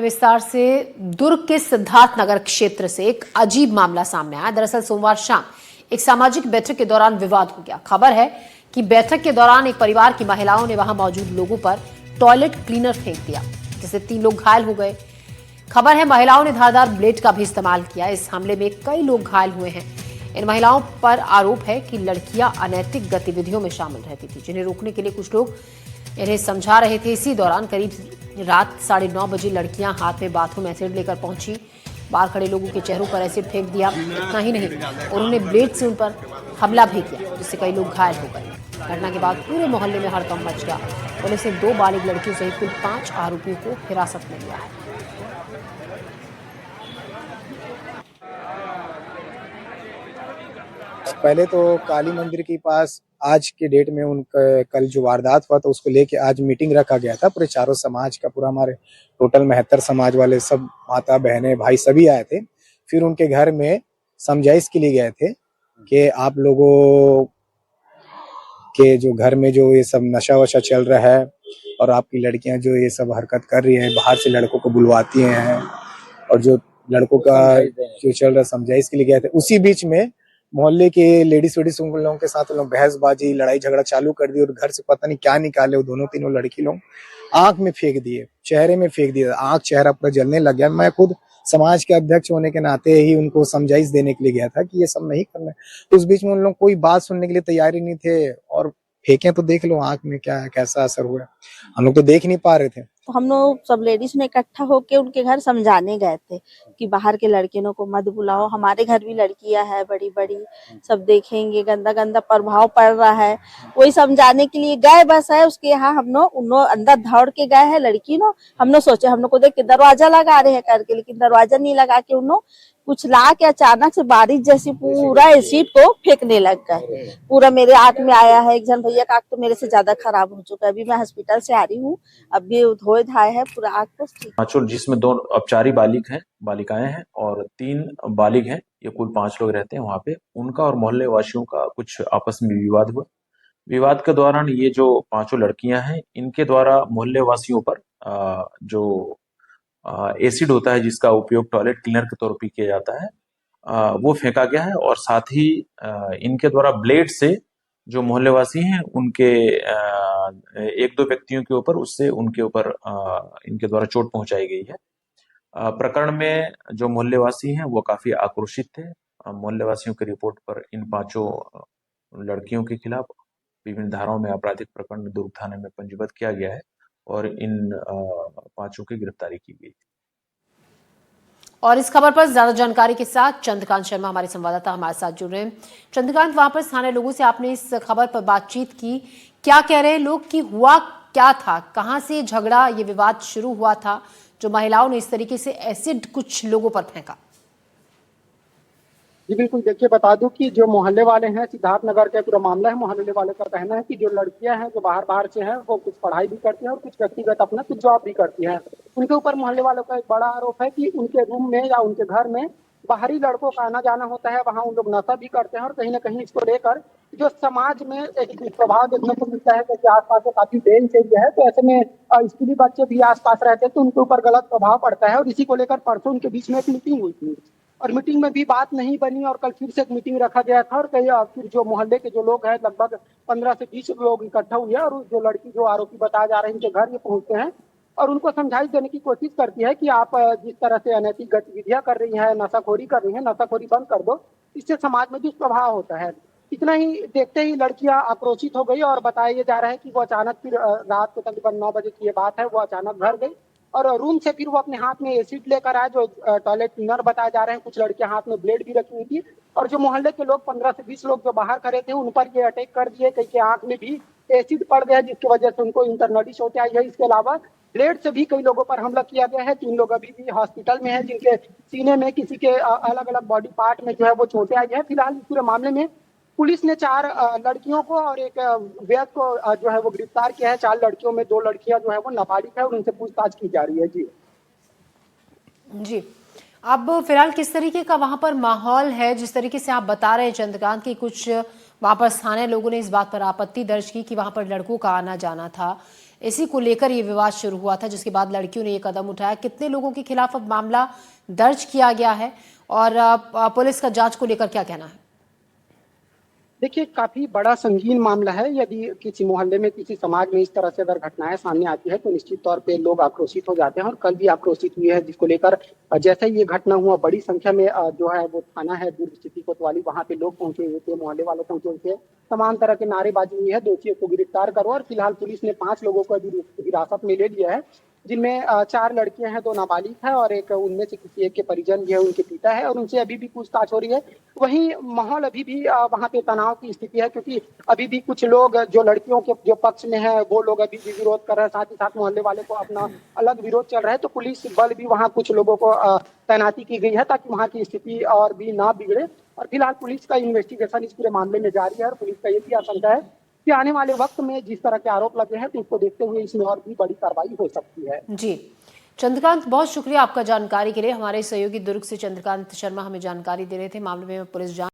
विस्तार से दुर्ग के सिद्धार्थ नगर क्षेत्र से एक अजीब मामला सामने आया। दरअसल सोमवार शाम एक सामाजिक बैठक के दौरान विवाद हो गया। खबर है कि बैठक के दौरान एक परिवार की महिलाओं ने वहां मौजूद लोगों पर टॉयलेट क्लीनर फेंक दिया, जिससे 3 लोग घायल हो गए। खबर है महिलाओं ने धारदार ब्लेड का भी इस्तेमाल किया। इस हमले में कई लोग घायल हुए हैं। इन महिलाओं पर आरोप है कि लड़कियां अनैतिक गतिविधियों में शामिल रहती थी, जिन्हें रोकने के लिए कुछ लोग इन्हें समझा रहे थे। इसी दौरान करीब रात 9:30 बजे लड़कियां हाथ में बाथरूम एसिड लेकर पहुंची। बाहर खड़े लोगों के चेहरों पर एसिड फेंक दिया। इतना ही नहीं, उन्होंने ब्लेड से उन पर हमला भी किया, जिससे कई लोग घायल हो गए। घटना के बाद पूरे मोहल्ले में हड़कंप मच गया। पुलिस ने 2 बालिग लड़कियों सहित कुल 5 आरोपियों को हिरासत में लिया है। पहले तो काली मंदिर के पास आज के डेट में उनका कल जो वारदात हुआ था उसको लेके आज मीटिंग रखा गया था। पूरे चारों समाज का, पूरा हमारे टोटल 73 समाज वाले सब माता बहनें भाई सभी आए थे। फिर उनके घर में समझाइश के लिए गए थे कि आप लोगों के जो घर में जो ये सब नशा वशा चल रहा है और आपकी लड़कियां जो ये सब हरकत कर रही हैं, बाहर से लड़कों को बुलवाती हैं और जो लड़कों का जो चल रहा है, समझाइश के लिए गए थे। उसी बीच में मोहल्ले के लेडीज वेडीज उन लोगों के साथ लोग बहसबाजी लड़ाई झगड़ा चालू कर दी और घर से पता नहीं क्या निकाले। वो दोनों तीनों लड़की लोग आंख में फेंक दिए, चेहरे में फेंक दिए, आंख चेहरा पूरा जलने लग गया। मैं खुद समाज के अध्यक्ष होने के नाते ही उनको समझाइश देने के लिए गया था कि ये सब नहीं करना है। उस बीच में उन लोग कोई बात सुनने के लिए तैयार ही नहीं थे और फेंके तो देख लो आंख में क्या कैसा असर हुआ। हम लोग तो देख नहीं पा रहे थे। तो हम लोग सब लेडीज ने इकट्ठा होके उनके घर समझाने गए थे कि बाहर के लड़कियों को मत बुलाओ, हमारे घर भी लड़कियां हैं बड़ी बड़ी, सब देखेंगे, गंदा गंदा प्रभाव पड़ रहा है। वही समझाने के लिए गए बस है। उसके यहाँ हम लोग उन लोग अंदर दौड़ के गए हैं लड़की नो। हम लोग सोचे हम लोग को देख के दरवाजा लगा रहे हैं करके, लेकिन दरवाजा नहीं लगा के उन लोग कुछ ला के अचानक से बारिश जैसी पूरा एसिड को फेंकने लग गए। पूरा मेरे आंख में आया है। एक जन भैया का आंख तो मेरे से ज्यादा खराब हो चुका है। अभी मैं हॉस्पिटल से आ रही हूँ, अभी धोए धाए है पूरा आंख को। पांचों, जिसमें 2 अपचारी बालिकाएं हैं और 3 बालिग हैं। ये कुल 5 लोग रहते हैं वहां पे। उनका और मोहल्ले वासियों का कुछ आपस में विवाद हुआ। विवाद के दौरान ये जो 5 लड़कियां हैं, इनके द्वारा मोहल्ले वासियों पर जो एसिड होता है जिसका उपयोग टॉयलेट क्लीनर के तौर पर किया जाता है, वो फेंका गया है। और साथ ही इनके द्वारा ब्लेड से जो मोहल्लेवासी हैं उनके 1-2 व्यक्तियों के ऊपर उससे उनके ऊपर इनके द्वारा चोट पहुंचाई गई है। प्रकरण में जो मोहल्लेवासी हैं वो काफी आक्रोशित थे। मोहल्लेवासियों की रिपोर्ट पर इन 5 लड़कियों के खिलाफ विभिन्न धाराओं में आपराधिक प्रकरण दुर्ग थाने में पंजीबद्ध किया गया है और इन 5 की गिरफ्तारी की गई। और इस खबर पर ज्यादा जानकारी के साथ चंद्रकांत शर्मा हमारे संवाददाता हमारे साथ जुड़ रहे हैं। चंद्रकांत, वहां पर स्थानीय लोगों से आपने इस खबर पर बातचीत की, क्या कह रहे हैं लोग कि हुआ क्या था, कहां से झगड़ा ये विवाद शुरू हुआ था जो महिलाओं ने इस तरीके से एसिड कुछ लोगों पर फेंका? जी बिल्कुल, देखिए बता दूं कि जो मोहल्ले वाले हैं, सिद्धार्थ नगर का पूरा मामला है। मोहल्ले वाले का कहना है कि जो लड़कियां हैं जो बाहर से हैं वो कुछ पढ़ाई भी करती हैं और कुछ व्यक्तिगत अपना कुछ जॉब भी करती हैं। उनके ऊपर मोहल्ले वालों का एक बड़ा आरोप है कि उनके रूम में या उनके घर में बाहरी लड़कों का आना जाना होता है, वहाँ उन लोग नशा भी करते हैं और कहीं ना कहीं इसको लेकर जो समाज में एक प्रभाव देखने को मिलता है कि आसपास में काफी डेंस एरिया है, तो ऐसे में स्कूली बच्चे भी आसपास रहते हैं तो उनके ऊपर गलत प्रभाव पड़ता है। और इसी को लेकर परसों उनके बीच में एक मीटिंग हुई थी और मीटिंग में भी बात नहीं बनी और कल फिर से एक मीटिंग रखा गया था और कई फिर जो मोहल्ले के जो लोग हैं लगभग 15 से 20 लोग इकट्ठा हुए और जो लड़की जो आरोपी बताया जा रहे हैं उनके घर ये पहुंचते हैं और उनको समझाइश देने की कोशिश करती है कि आप जिस तरह से अनैतिक गतिविधियां कर रही हैं, नशाखोरी कर रही हैं, नशाखोरी बंद कर दो, इससे समाज में दुष्प्रभाव होता है। इतना ही देखते ही लड़कियां आक्रोशित हो गई और बताया जा रहा है कि वो अचानक फिर रात को तकरीबन 9 बजे की ये बात है, वो अचानक घर गई और रूम से फिर वो अपने हाथ में एसिड लेकर आए जो टॉयलेट क्लीनर बताए जा रहे हैं। कुछ लड़कियां हाथ में ब्लेड भी रखी हुई थी और जो मोहल्ले के लोग 15 से 20 लोग जो बाहर खड़े थे उन पर ये अटैक कर दिए। कई के आंख में भी एसिड पड़ गया जिसकी वजह से उनको इंटरनली चोटें आई है। इसके अलावा ब्लेड से भी कई लोगों पर हमला किया गया है। 3 लोग अभी भी हॉस्पिटल में है जिनके सीने में, किसी के अलग अलग बॉडी पार्ट में जो है वो चोटें आई है। फिलहाल इस पूरे मामले में पुलिस ने 4 लड़कियों को और एक वैद को जो है वो गिरफ्तार किया है। 4 लड़कियों में 2 लड़कियां जो है वो नाबालिग है और उनसे पूछताछ की जा रही है। जी, अब फिलहाल किस तरीके का वहां पर माहौल है? जिस तरीके से आप बता रहे हैं चंद्रकांत की कुछ वहां पर स्थानीय लोगों ने इस बात पर आपत्ति दर्ज की कि वहां पर लड़कों का आना जाना था, इसी को लेकर ये विवाद शुरू हुआ था, जिसके बाद लड़कियों ने ये कदम उठाया। कितने लोगों के खिलाफ अब मामला दर्ज किया गया है और पुलिस का जांच को लेकर क्या कहना है? देखिए, काफी बड़ा संगीन मामला है। यदि किसी मोहल्ले में, किसी समाज में इस तरह से अगर घटनाएं सामने आती है तो निश्चित तौर पे लोग आक्रोशित हो जाते हैं और कल भी आक्रोशित हुए हैं, जिसको लेकर जैसे ही ये घटना हुआ बड़ी संख्या में जो है वो थाना है दुर्ग स्थिति कोतवाली, वहां पे लोग पहुंचे हुए थे, मोहल्ले वाले पहुंचे हुए थे। तमाम तरह के नारेबाजी हुई है, दोषियों को गिरफ्तार करो, और फिलहाल पुलिस ने 5 लोगों को अभी हिरासत में ले लिया है, जिनमें 4 लड़कियां हैं, 2 नाबालिग है और एक उनमें से किसी एक के परिजन भी है, उनके पिता है, और उनसे अभी भी पूछताछ हो रही है। वहीं माहौल अभी भी वहां पे तनाव की स्थिति है, क्योंकि अभी भी कुछ लोग जो लड़कियों के जो पक्ष में है वो लोग अभी भी विरोध कर रहे हैं, साथ ही साथ मोहल्ले वाले को अपना अलग विरोध चल रहा है। तो पुलिस बल भी वहाँ कुछ लोगों को तैनाती की गई है ताकि वहाँ की स्थिति और भी ना बिगड़े। और फिलहाल पुलिस का इन्वेस्टिगेशन इस पूरे मामले में जारी है और पुलिस का ये भी आशंका है कि आने वाले वक्त में जिस तरह के आरोप लगे हैं तो उसको देखते हुए इसमें और भी बड़ी कार्रवाई हो सकती है। जी चंद्रकांत, बहुत शुक्रिया आपका जानकारी के लिए। हमारे सहयोगी दुर्ग से चंद्रकांत शर्मा हमें जानकारी दे रहे थे। मामले में पुलिस जांच